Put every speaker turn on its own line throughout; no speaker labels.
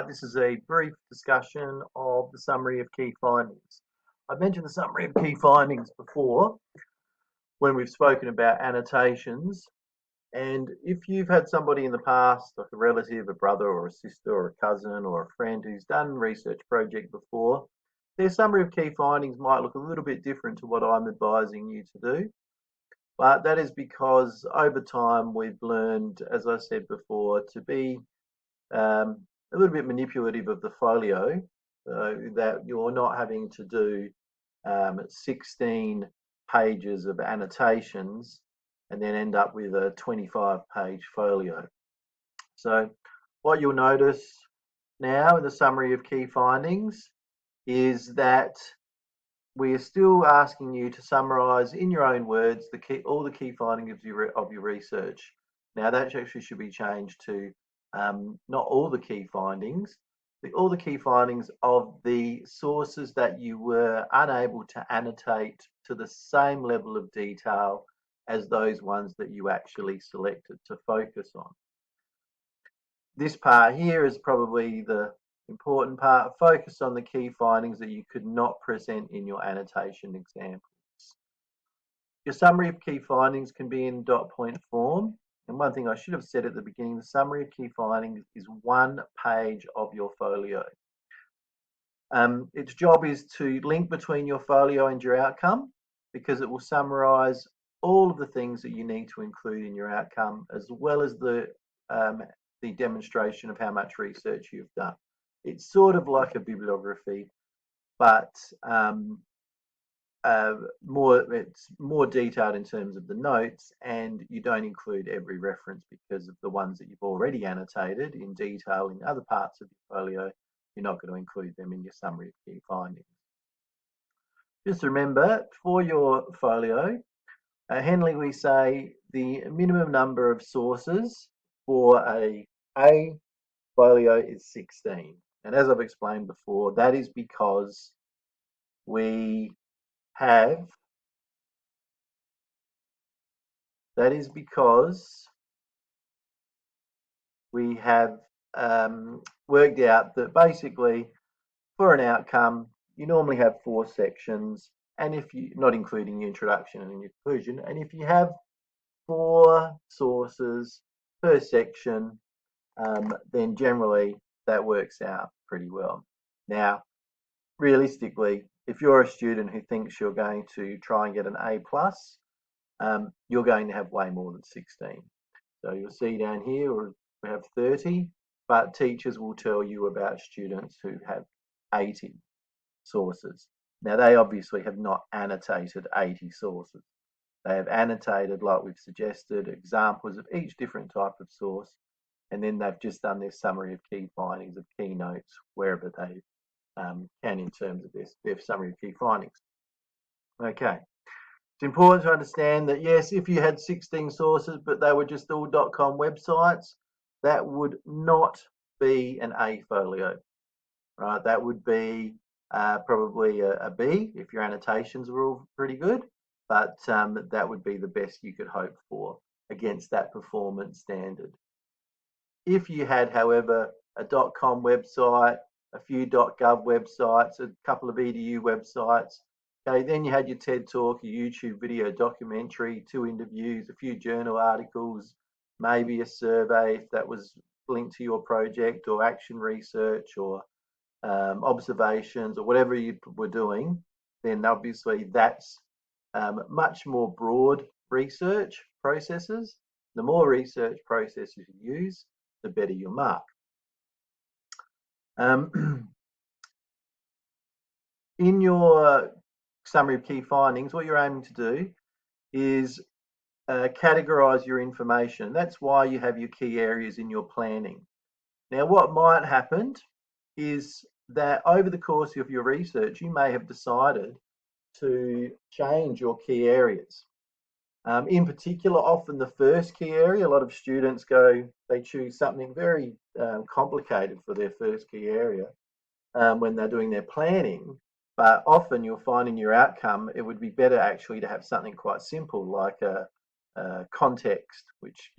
This is a brief discussion of the summary of key findings. I've mentioned the summary of key findings before when we've spoken about annotations. And if you've had somebody in the past, like a relative, a brother or a sister or a cousin or a friend who's done a research project before, their summary of key findings might look a little bit different to what I'm advising you to do. But that is because over time we've learned, as I said before, to be a little bit manipulative of the folio, that you're not having to do 16 pages of annotations and then end up with a 25-page folio. So what you'll notice now in the summary of key findings is that we are still asking you to summarise in your own words all the key findings of your research. Now that actually should be changed to not all the key findings, all the key findings of the sources that you were unable to annotate to the same level of detail as those ones that you actually selected to focus on. This part here is probably the important part. Focus on the key findings that you could not present in your annotation examples. Your summary of key findings can be in dot point form. And one thing I should have said at the beginning, the summary of key findings is 1 page of your folio. Its job is to link between your folio and your outcome, because it will summarise all of the things that you need to include in your outcome, as well as the demonstration of how much research you've done. It's sort of like a bibliography, but it's more detailed in terms of the notes, and you don't include every reference because of the ones that you've already annotated in detail in other parts of your folio. You're not going to include them in your summary of key findings. Just remember, for your folio, Henley, we say the minimum number of sources for a folio is 16. And as I've explained before, that is because we have worked out that basically for an outcome you normally have 4 sections, and if you not including your introduction and your conclusion, and if you have 4 sources per section, then generally that works out pretty well. Now, realistically, if you're a student who thinks you're going to try and get an A+, you're going to have way more than 16. So you'll see down here we have 30, but teachers will tell you about students who have 80 sources. Now they obviously have not annotated 80 sources. They have annotated, like we've suggested, examples of each different type of source, and then they've just done their summary of key findings, of key notes, wherever they can in terms of their summary of key findings. Okay. It's important to understand that, yes, if you had 16 sources, but they were just all .com websites, that would not be an A folio, right? That would be probably a B if your annotations were all pretty good, but that would be the best you could hope for against that performance standard. If you had, however, a .com website, a few .gov websites, a couple of EDU websites, okay, then you had your TED Talk, your YouTube video documentary, 2 interviews, a few journal articles, maybe a survey if that was linked to your project, or action research, or observations, or whatever you were doing, then obviously that's much more broad research processes. The more research processes you use, the better your mark. In your summary of key findings, what you're aiming to do is categorize your information. That's why you have your key areas in your planning. Now, what might happen is that over the course of your research, you may have decided to change your key areas. In particular, often the first key area, a lot of students they choose something very complicated for their first key area when they're doing their planning. But often you'll find in your outcome, it would be better actually to have something quite simple, like a context, which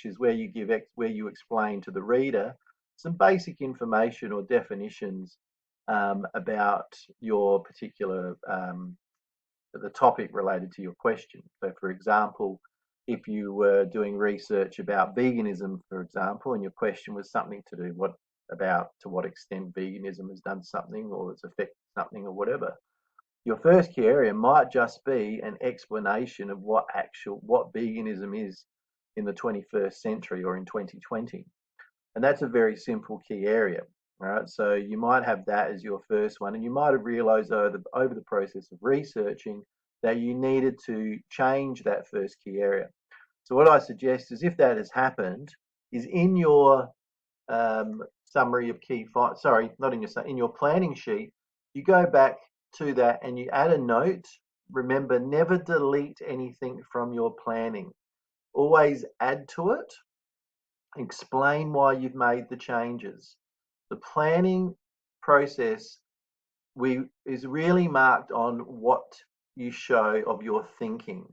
is where you explain to the reader some basic information or definitions about your particular the topic related to your question. So, for example, if you were doing research about veganism, for example, and your question was something to do to what extent veganism has done something or it's affected something or whatever, your first key area might just be an explanation of what veganism is in the 21st century or in 2020. And that's a very simple key area. All right, so you might have that as your first one, and you might have realized over the process of researching that you needed to change that first key area. So what I suggest is, if that has happened, is in your summary of in your planning sheet, you go back to that and you add a note. Remember, never delete anything from your planning. Always add to it. Explain why you've made the changes. The planning process is really marked on what you show of your thinking.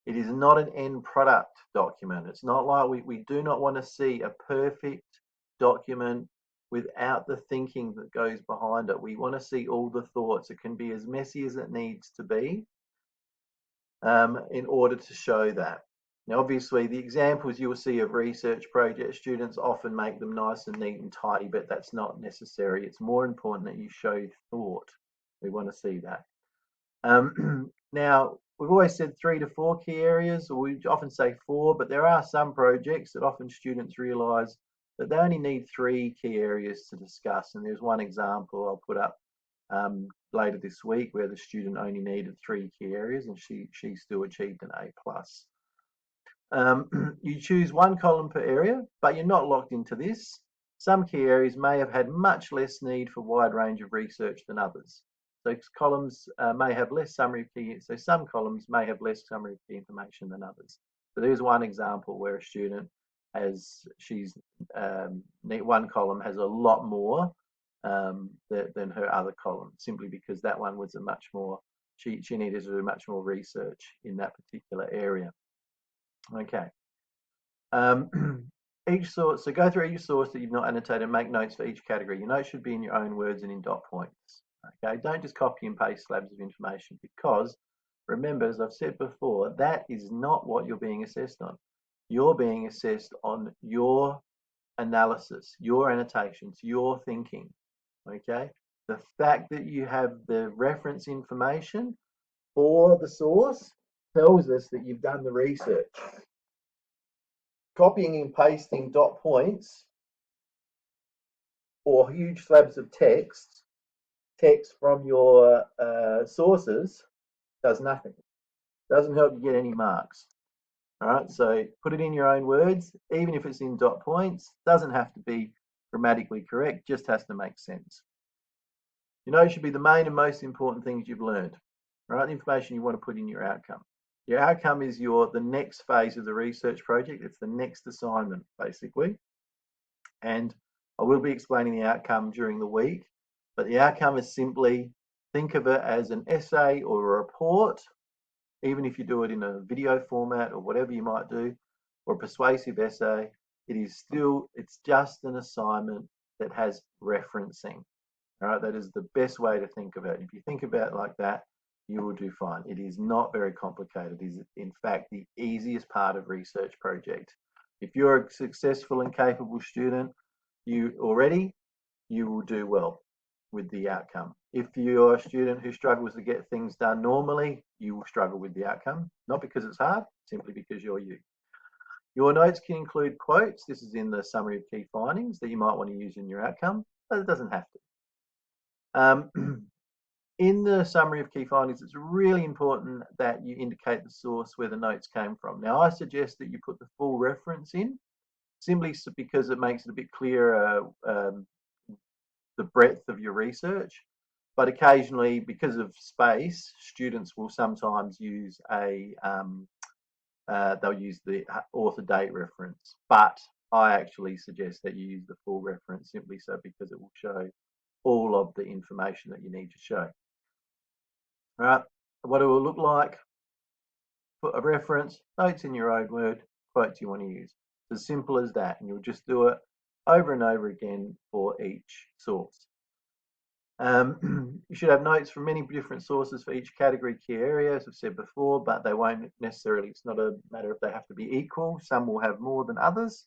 It is not an end product document. It's not like we do not want to see a perfect document without the thinking that goes behind it. We want to see all the thoughts. It can be as messy as it needs to be in order to show that. Now, obviously, the examples you'll see of research project students often make them nice and neat and tidy, but that's not necessary. It's more important that you show thought. We want to see that. Now, we've always said 3 to 4 key areas, or we often say 4, but there are some projects that often students realise that they only need 3 key areas to discuss. And there's one example I'll put up later this week where the student only needed 3 key areas and she still achieved an A+. You choose 1 column per area, but you're not locked into this. Some key areas may have had much less need for wide range of research than others. So columns may have less summary of key, so some columns may have less summary of key information than others. So there's one example where a student one column has a lot more than her other column, simply because that one was a much more, she needed to do much more research in that particular area. Okay. Each source, so go through each source that you've not annotated and make notes for each category. Your notes should be in your own words and in dot points. Okay, don't just copy and paste slabs of information, because remember, as I've said before, that is not what you're being assessed on. You're being assessed on your analysis, your annotations, your thinking. Okay, the fact that you have the reference information for the source tells us that you've done the research. Copying and pasting dot points or huge slabs of text from your sources does nothing. Doesn't help you get any marks. All right, so put it in your own words, even if it's in dot points. Doesn't have to be grammatically correct, just has to make sense. You know, it should be the main and most important things you've learned. All right, the information you want to put in your outcome. Your outcome is the next phase of the research project. It's the next assignment, basically. And I will be explaining the outcome during the week, but the outcome is simply, think of it as an essay or a report, even if you do it in a video format or whatever you might do, or a persuasive essay. It's just an assignment that has referencing. All right, that is the best way to think of it. If you think about it like that, you will do fine. It is not very complicated. It is, in fact, the easiest part of research project. If you're a successful and capable student, you will do well with the outcome. If you're a student who struggles to get things done normally, you will struggle with the outcome, not because it's hard, simply because you're you. Your notes can include quotes. This is in the summary of key findings that you might want to use in your outcome, but it doesn't have to. In the summary of key findings, it's really important that you indicate the source where the notes came from. Now, I suggest that you put the full reference in, simply because it makes it a bit clearer the breadth of your research. But occasionally, because of space, students will sometimes use they'll use the author date reference. But I actually suggest that you use the full reference, simply so because it will show all of the information that you need to show. All right, what it will look like: put a reference, notes in your own word, quotes you want to use. It's as simple as that, and you'll just do it over and over again for each source. You should have notes from many different sources for each category key area, as I've said before, but they won't necessarily, it's not a matter of they have to be equal. Some will have more than others.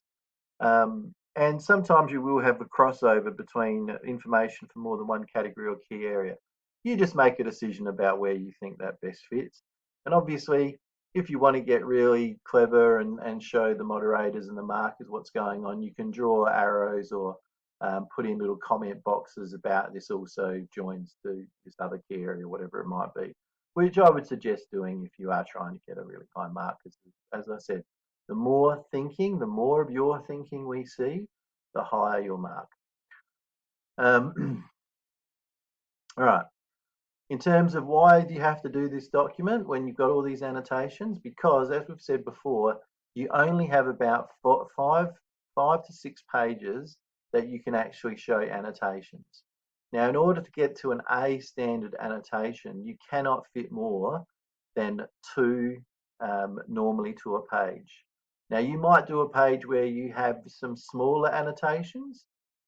And sometimes you will have a crossover between information from more than one category or key area. You just make a decision about where you think that best fits. And obviously, if you want to get really clever and show the moderators and the markers what's going on, you can draw arrows or put in little comment boxes about this also joins to this other key area, whatever it might be, which I would suggest doing if you are trying to get a really high mark. As I said, the more thinking, the more of your thinking we see, the higher your mark. All right. In terms of why do you have to do this document when you've got all these annotations? Because, as we've said before, you only have about five to 6 pages that you can actually show annotations. Now, in order to get to an A standard annotation, you cannot fit more than 2 normally to a page. Now, you might do a page where you have some smaller annotations.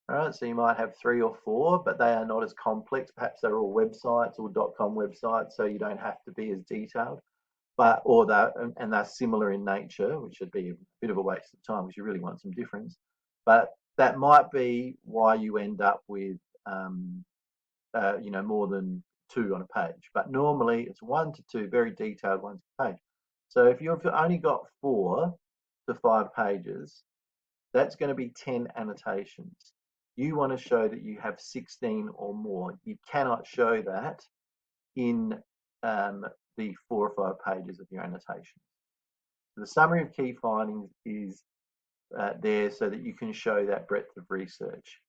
All right, so you might have 3 or 4, but they are not as complex. Perhaps they're all websites or .com websites, so you don't have to be as detailed. But and they're similar in nature, which would be a bit of a waste of time because you really want some difference. But that might be why you end up with more than 2 on a page. But normally it's 1 to 2 very detailed ones per page. So if you've only got 4 to 5 pages, that's going to be 10 annotations. You want to show that you have 16 or more. You cannot show that in the 4 or 5 pages of your annotations. The summary of key findings is there so that you can show that breadth of research.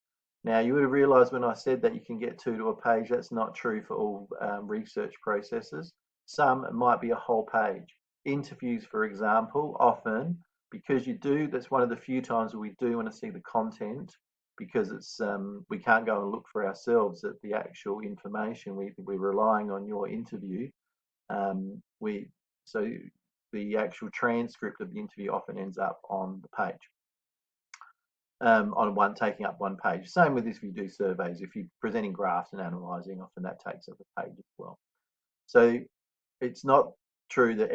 Now, you would have realised when I said that you can get 2 to a page, that's not true for all research processes. Some might be a whole page. Interviews, for example, often, because that's one of the few times where we do want to see the content, because it's we can't go and look for ourselves at the actual information. We're relying on your interview. So the actual transcript of the interview often ends up on the page. Taking up 1 page. Same with this if you do surveys. If you're presenting graphs and analysing, often that takes up a page as well. So it's not true that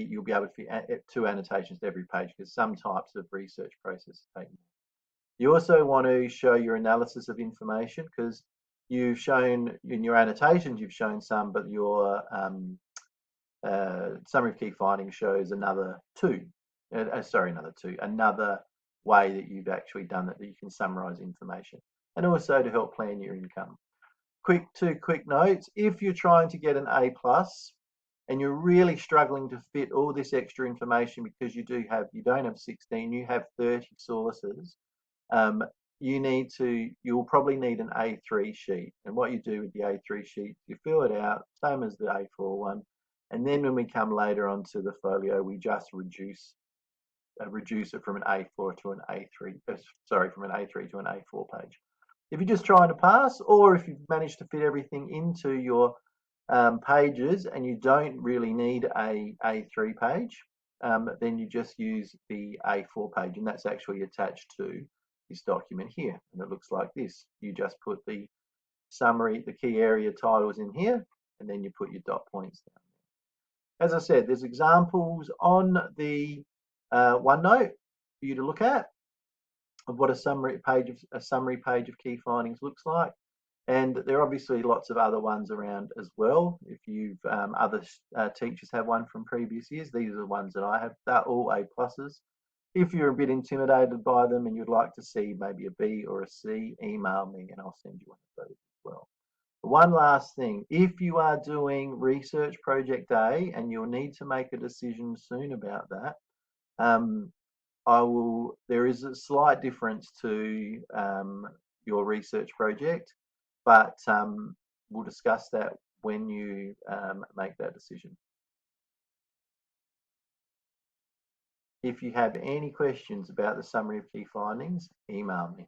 you'll be able to fit 2 annotations to every page, because some types of research processes take more. You also want to show your analysis of information, because you've shown in your annotations, you've shown some, but your summary of key findings shows another 2. Another way that you've actually done it, that you can summarize information, and also to help plan your income. Two quick notes. If you're trying to get an A+ and you're really struggling to fit all this extra information because you don't have 16, you have 30 sources, you'll probably need an A3 sheet. And what you do with the A3 sheet, you fill it out, same as the A4 one, and then when we come later onto the folio, we just reduce it from an A4 to an A3, from an A3 to an A4 page. If you're just trying to pass, or if you've managed to fit everything into your pages and you don't really need a A3 page, then you just use the A4 page, and that's actually attached to this document here, and it looks like this. You just put the summary, the key area titles in here, and then you put your dot points down. As I said, there's examples on the OneNote for you to look at of what a summary page of key findings looks like, and there are obviously lots of other ones around as well. If you've other teachers have one from previous years, these are the ones that I have. They're all A+. If you're a bit intimidated by them and you'd like to see maybe a B or a C, email me and I'll send you one of those as well. One last thing, if you are doing Research Project A and you'll need to make a decision soon about that, there is a slight difference to your research project, but we'll discuss that when you make that decision. If you have any questions about the summary of key findings, email me.